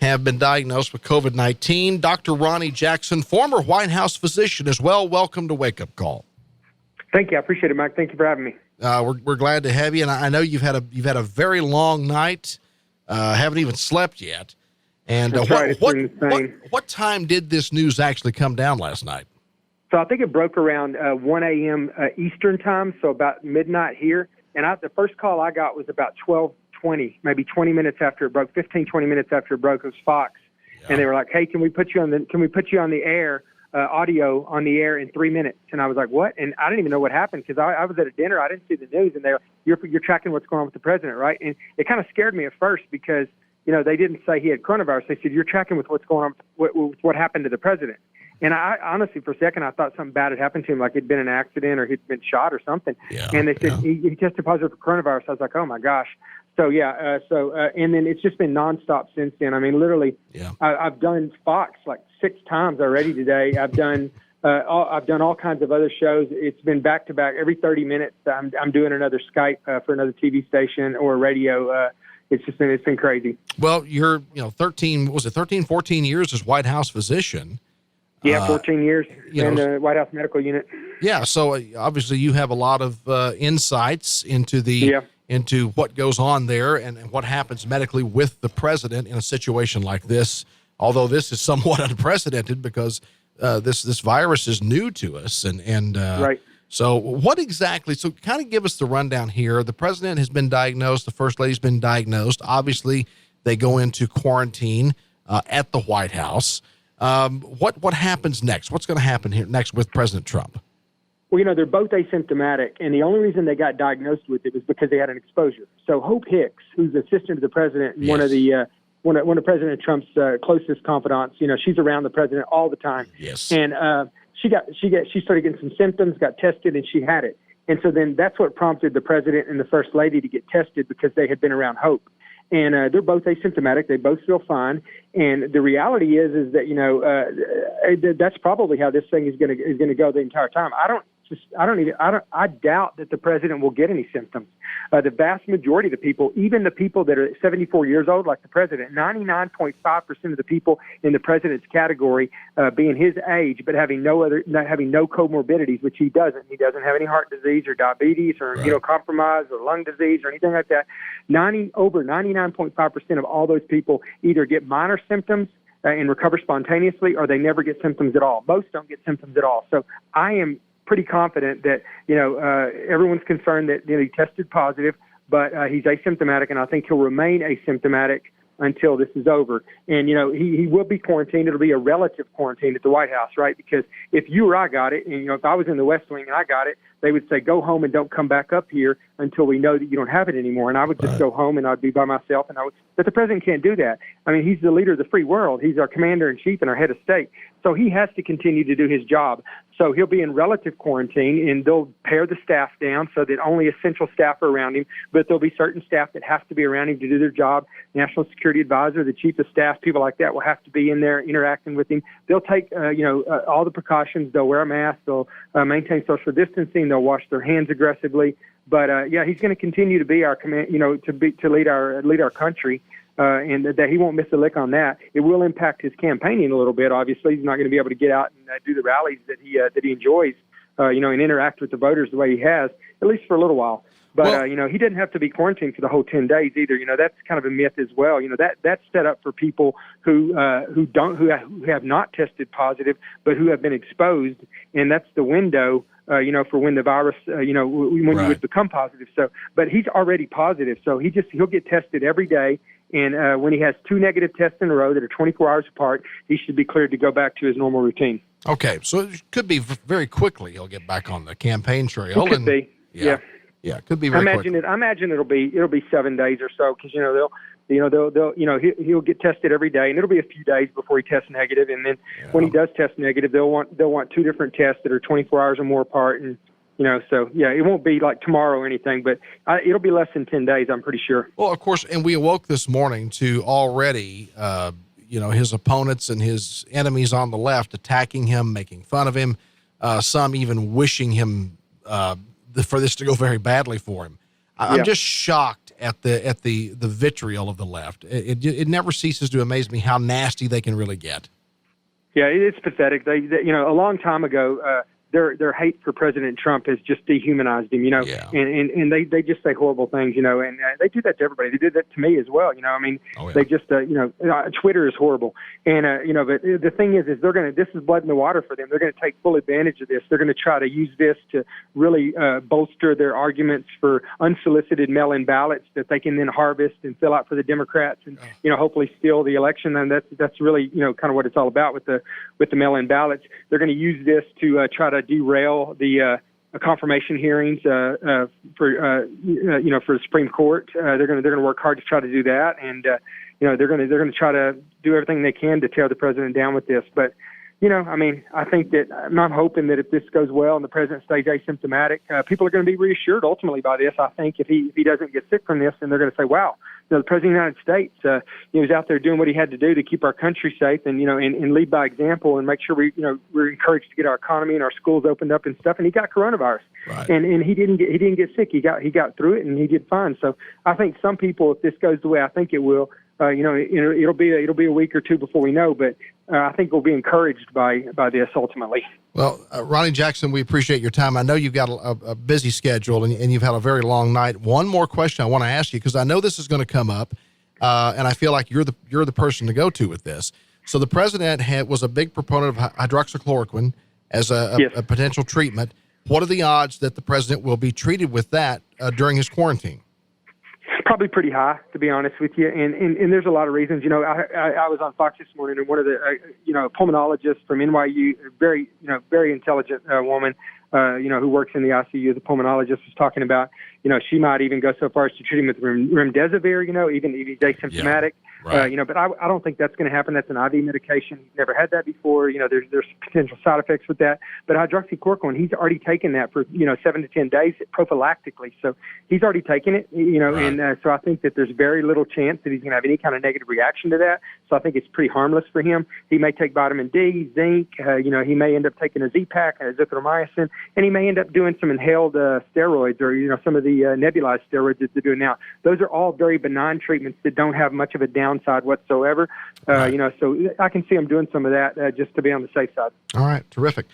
have been diagnosed with COVID-19. Dr. Ronny Jackson, former White House physician as well. Welcome to Wake Up Call. Thank you. I appreciate it, Mike. Thank you for having me. We're glad to have you, and I know you've had a very long night. Haven't even slept yet. And That's right. It's been insane. What time did this news actually come down last night? So I think it broke around 1 a.m. Eastern time, so about midnight here. And the first call I got was about 12:20, maybe 20 minutes after it broke, 15, 20 minutes after it broke. It was Fox, and they were like, "Hey, can we put you on the air, audio on the air in 3 minutes?" And I was like, "What?" And I didn't even know what happened because I was at a dinner. I didn't see the news, and they're you're tracking what's going on with the president, right? And it kind of scared me at first because they didn't say he had coronavirus. They said you're tracking with what's going on with what happened to the president. And I honestly, for a second, I thought something bad had happened to him, like it'd been an accident or he'd been shot or something. Yeah, and they said he tested positive for coronavirus. I was like, oh my gosh. So and then it's just been nonstop since then. I mean, literally, I've done Fox like 6 times already today. I've done all kinds of other shows. It's been back to back every 30 minutes. I'm doing another Skype for another TV station or radio. It's been crazy. Well, you're 14 years as White House physician. Yeah, 14 years in the White House Medical Unit. Yeah, so obviously you have a lot of insights into what goes on there and what happens medically with the president in a situation like this. Although this is somewhat unprecedented because this virus is new to us, and right. So what exactly? So kind of give us the rundown here. The president has been diagnosed. The first lady's been diagnosed. Obviously, they go into quarantine at the White House. What happens next? What's going to happen here next with President Trump? Well, they're both asymptomatic, and the only reason they got diagnosed with it was because they had an exposure. So Hope Hicks, who's the assistant to the president, and one of President Trump's closest confidants, she's around the president all the time. Yes. And she started getting some symptoms, got tested, and she had it. And so then that's what prompted the president and the first lady to get tested because they had been around Hope. And they're both asymptomatic. They both feel fine. And the reality is that that's probably how this thing is going to go the entire time. I doubt that the president will get any symptoms. The vast majority of the people, even the people that are 74 years old, like the president, 99.5% of the people in the president's category, being his age, but having no comorbidities, which he doesn't. He doesn't have any heart disease or diabetes or compromise or lung disease or anything like that. Over 99.5% of all those people either get minor symptoms and recover spontaneously, or they never get symptoms at all. Most don't get symptoms at all. So I am pretty confident that everyone's concerned that he tested positive, but he's asymptomatic, and I think he'll remain asymptomatic until this is over. And he will be quarantined. It'll be a relative quarantine at the White House, right? Because if you or I got it, and if I was in the West Wing and I got it, they would say, go home and don't come back up here until we know that you don't have it anymore. And I would just go home and I'd be by myself. But the president can't do that. I mean, he's the leader of the free world. He's our commander in chief and our head of state. So he has to continue to do his job. So he'll be in relative quarantine, and they'll pare the staff down so that only essential staff are around him. But there'll be certain staff that have to be around him to do their job. National Security Advisor, the chief of staff, people like that will have to be in there interacting with him. They'll take, all the precautions. They'll wear a mask. They'll maintain social distancing. They'll wash their hands aggressively. But he's going to continue to be our command, to lead our country. And that he won't miss a lick on that. It will impact his campaigning a little bit. Obviously, he's not going to be able to get out and do the rallies that he enjoys, and interact with the voters the way he has, at least for a little while. But he didn't have to be quarantined for the whole 10 days either. That's kind of a myth as well. That's set up for people who have not tested positive, but who have been exposed, and that's the window. For when the virus, when you would become positive. So, but he's already positive, so he'll get tested every day. And when he has 2 negative tests in a row that are 24 hours apart, he should be cleared to go back to his normal routine. Okay, so it could be very quickly he'll get back on the campaign trail. It could be. Yeah, it could be very quickly. I imagine it'll be 7 days or so because he'll get tested every day, and it'll be a few days before he tests negative. And then when he does test negative, they'll want 2 different tests that are 24 hours or more apart. And it won't be like tomorrow or anything, but it'll be less than 10 days, I'm pretty sure. Well, of course, and we awoke this morning to already, his opponents and his enemies on the left attacking him, making fun of him, some even wishing him for this to go very badly for him. I'm just shocked at the vitriol of the left. It never ceases to amaze me how nasty they can really get. Yeah, it's pathetic. They a long time ago, their hate for President Trump has just dehumanized him, Yeah. and they just say horrible things, and they do that to everybody. They did that to me as well, They just, Twitter is horrible. And, but the thing is this is blood in the water for them. They're going to take full advantage of this. They're going to try to use this to really bolster their arguments for unsolicited mail-in ballots that they can then harvest and fill out for the Democrats and, hopefully steal the election. And that's really, kind of what it's all about with the mail-in ballots. They're going to use this to try to derail the confirmation hearings for the Supreme Court. They're going to work hard to try to do that, and they're going to try to do everything they can to tear the president down with this. But I think that I'm not hoping that if this goes well and the president stays asymptomatic, people are going to be reassured ultimately by this. I think if he doesn't get sick from this, then they're going to say, wow, the president of the United States, he was out there doing what he had to do to keep our country safe and, and lead by example and make sure we're encouraged to get our economy and our schools opened up and stuff. And he got coronavirus. Right. And he didn't get sick. He got through it and he did fine. So I think some people, if this goes the way I think it will, it'll be a week or two before we know, but I think we'll be encouraged by this ultimately. Well, Ronny Jackson, we appreciate your time. I know you've got a busy schedule and you've had a very long night. One more question I want to ask you, because I know this is going to come up, and I feel like you're the person to go to with this. So the president was a big proponent of hydroxychloroquine as a potential treatment. What are the odds that the president will be treated with that during his quarantine? Probably pretty high, to be honest with you, and there's a lot of reasons. I was on Fox this morning, and one of the pulmonologists from NYU, very intelligent woman, who works in the ICU as a pulmonologist, was talking about, she might even go so far as to treat him with remdesivir, even if he's asymptomatic. Yeah, right. But I don't think that's going to happen. That's an IV medication. He's never had that before. There's potential side effects with that. But hydroxychloroquine, he's already taken that for 7 to 10 days prophylactically. So he's already taken it. Right. And so I think that there's very little chance that he's going to have any kind of negative reaction to that. So I think it's pretty harmless for him. He may take vitamin D, zinc. He may end up taking a Z-Pak, a zithromycin, and he may end up doing some inhaled steroids or some of the nebulized steroids that they're doing now. Those are all very benign treatments that don't have much of a downside whatsoever. Right. So I can see him doing some of that just to be on the safe side. All right, terrific.